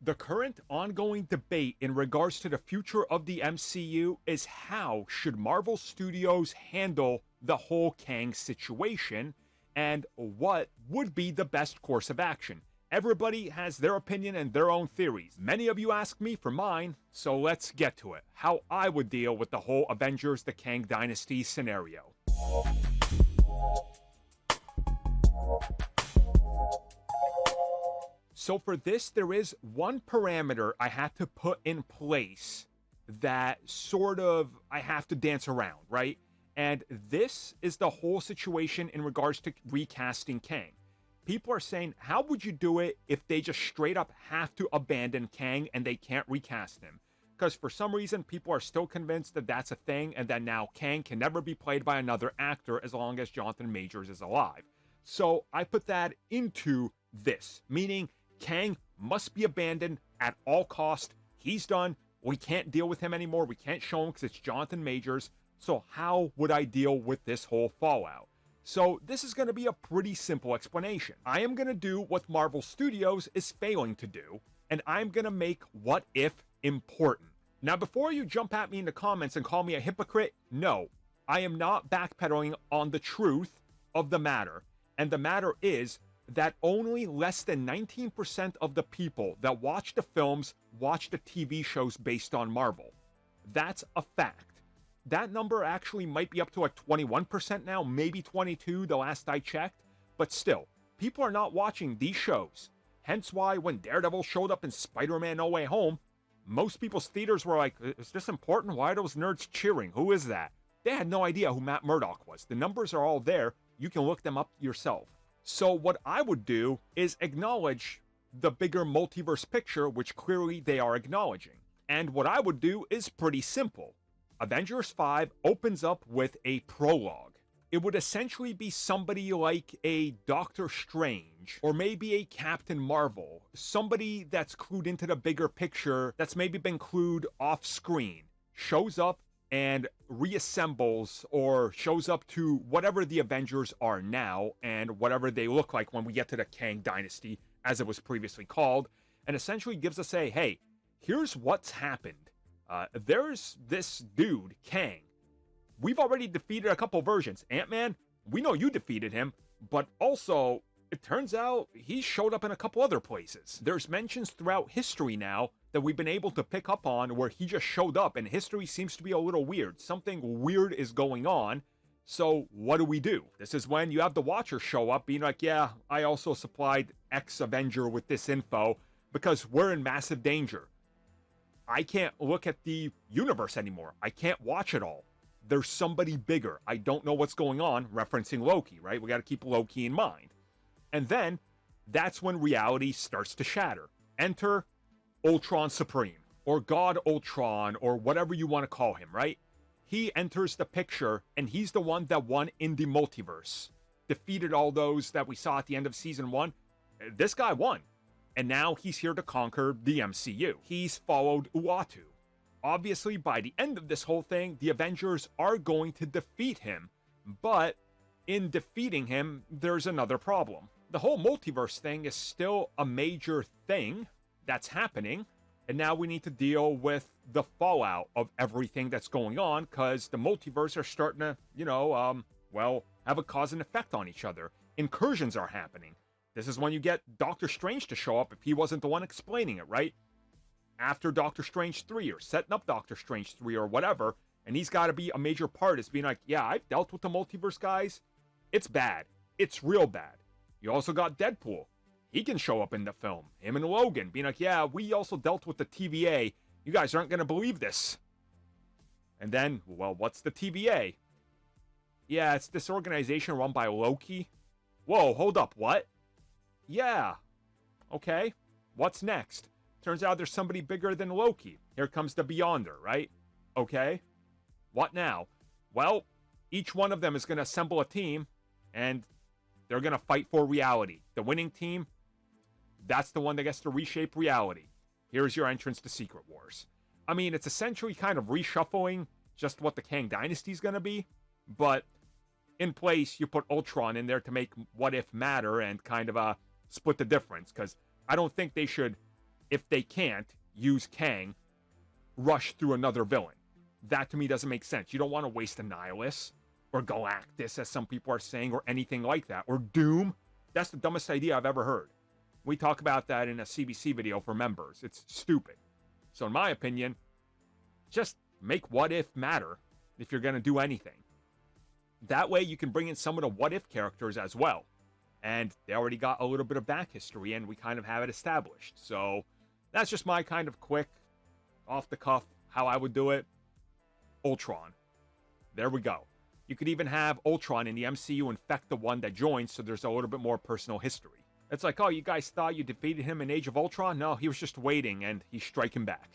The current ongoing debate in regards to the future of the MCU is how should Marvel Studios handle the whole Kang situation and what would be the best course of action. Everybody has their opinion and their own theories. Many of you asked me for mine, so let's get to it. How I would deal with the whole Avengers The Kang Dynasty scenario. So for this, there is one parameter I had to put in place that sort of I have to dance around, right? And this is the whole situation in regards to recasting Kang. People are saying, how would you do it if they just straight up have to abandon Kang and they can't recast him? Because for some reason, people are still convinced that that's a thing and that now Kang can never be played by another actor as long as Jonathan Majors is alive. So I put that into this, meaning Kang must be abandoned at all cost. He's done. We can't deal with him anymore. We can't show him because it's Jonathan Majors. So how would I deal with this whole fallout? So this is going to be a pretty simple explanation. I am going to do what Marvel Studios is failing to do, and I'm going to make what if important. Now, before you jump at me in the comments and call me a hypocrite, no, I am not backpedaling on the truth of the matter. And the matter is that only less than 19% of the people that watch the films watch the TV shows based on Marvel. That's a fact. That number actually might be up to like 21% now, maybe 22 the last I checked, but still, people are not watching these shows. Hence why when Daredevil showed up in Spider-Man No Way Home, most people's theaters were like, is this important? Why are those nerds cheering? Who is that? They had no idea who Matt Murdock was. The numbers are all there. You can look them up yourself. So what I would do is acknowledge the bigger multiverse picture, which clearly they are acknowledging. And what I would do is pretty simple. Avengers 5 opens up with a prologue. It would essentially be somebody like a Doctor Strange, or maybe a Captain Marvel, somebody that's clued into the bigger picture, that's maybe been clued off screen, shows up and reassembles or shows up to whatever the Avengers are now and whatever they look like when we get to the Kang Dynasty, as it was previously called, and essentially gives us a, hey, here's what's happened. There's this dude, Kang. We've already defeated a couple versions. Ant-Man, we know you defeated him, but also, it turns out he showed up in a couple other places. There's mentions throughout history now that we've been able to pick up on where he just showed up, and history seems to be a little weird. Something weird is going on, so what do? This is when you have the Watcher show up being like, yeah, I also supplied X Avenger with this info because we're in massive danger. I can't look at the universe anymore. I can't watch it all. There's somebody bigger. I don't know what's going on, referencing Loki, right? We got to keep Loki in mind. And then, that's when reality starts to shatter. Enter Ultron Supreme, or God Ultron, or whatever you want to call him, right? He enters the picture, and he's the one that won in the multiverse. Defeated all those that we saw at the end of Season 1. This guy won. And now he's here to conquer the MCU. He's followed Uatu. Obviously, by the end of this whole thing, the Avengers are going to defeat him. But in defeating him, there's another problem. The whole multiverse thing is still a major thing that's happening. And now we need to deal with the fallout of everything that's going on, because the multiverse are starting to, have a cause and effect on each other. Incursions are happening. This is when you get Doctor Strange to show up if he wasn't the one explaining it, right? After Doctor Strange 3 or setting up Doctor Strange 3 or whatever, and he's got to be a major part. It's being like, yeah, I've dealt with the multiverse, guys. It's bad. It's real bad. You also got Deadpool. He can show up in the film. Him and Logan being like, yeah, we also dealt with the TVA. You guys aren't going to believe this. And then, well, what's the TVA? Yeah, it's this organization run by Loki. Whoa, hold up, what? Yeah. Okay. What's next? Turns out there's somebody bigger than Loki. Here comes the Beyonder, right? Okay. What now? Well, each one of them is going to assemble a team, and they're going to fight for reality. The winning team, that's the one that gets to reshape reality. Here's your entrance to Secret Wars. I mean, it's essentially kind of reshuffling just what the Kang Dynasty is going to be, but in place, you put Ultron in there to make What If matter and kind of split the difference, because I don't think they should if they can't use Kang, rush through another villain. That to me doesn't make sense. You don't want to waste Annihilus or Galactus, as some people are saying, or anything like that, or Doom. That's the dumbest idea I've ever heard. We talk about that in a CBC video for members. It's stupid. So in my opinion, just make What If matter if you're going to do anything. That way you can bring in some of the What If characters as well. And they already got a little bit of back history, and we kind of have it established. So that's just my kind of quick, off the cuff, how I would do it. Ultron. There we go. You could even have Ultron in the MCU infect the one that joins, so there's a little bit more personal history. It's like, oh, you guys thought you defeated him in Age of Ultron? No, he was just waiting, and he's striking back.